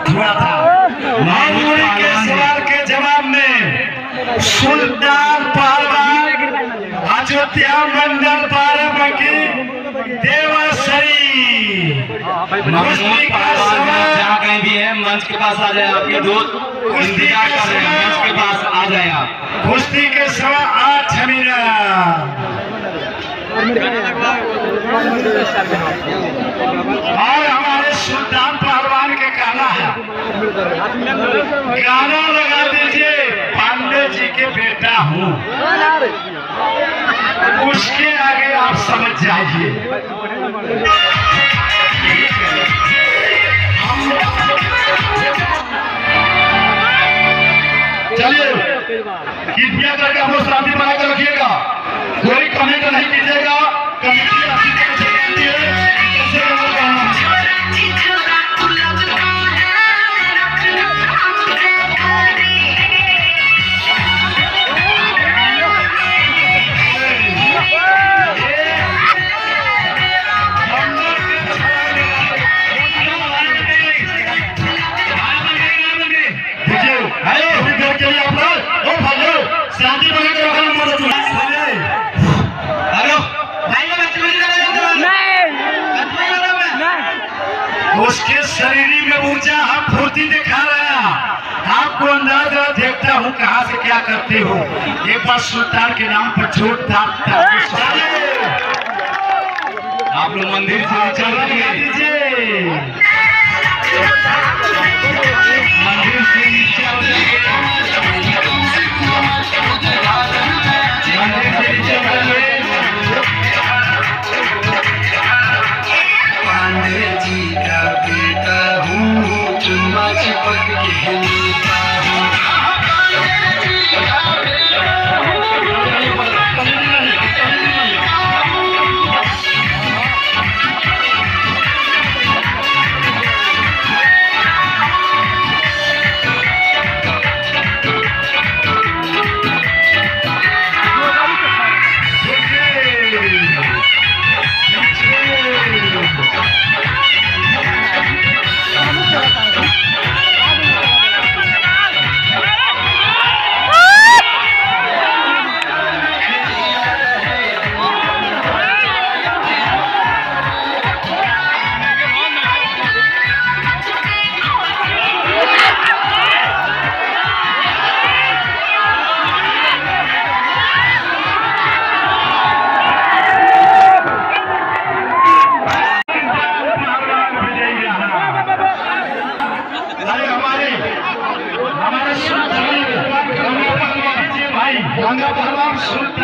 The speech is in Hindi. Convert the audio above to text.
हुआ था। मामूली के सवाल के जवाब में सुल्तान पहलवान अयोध्या मंडल बाराबंकी देवासरी कुश्ती का समय जहाँ कहीं भी है मंच के पास आ जाए, आपके दोस्त इंतजार कर रहे हैं, मंच के पास आ जाए आप। कुश्ती के समय 8 मिनट। और हमारे सुल्तान पहलवान के कहना है, गाना लगा दीजिए पांडे जी के बेटा हूँ, उसके आगे आप समझ जाइए। चलिए कृपया करके हम लोग शांति बना कर रखिएगा, कोई कमेंट नहीं कीजिएगा। कमेटी अच्छी तरह से करती है, कैसे हम लोग कहना उसके शरीर में ऊर्जा हम फुर्ती दिखा रहे हैं। आपको अंदाजा देखता हूँ कहाँ से क्या करते हो। एक बार सुल्तान के नाम पर छोड़ था आप लोग मंदिर से चल दीजिए। मंदिर से नीचे हो जाइए, मंदिर से नीचे हो जाइए। पांडे जी का बेटा हूँ, चुम्मा चिपक के लेता हूँ। हमारे सुल्तान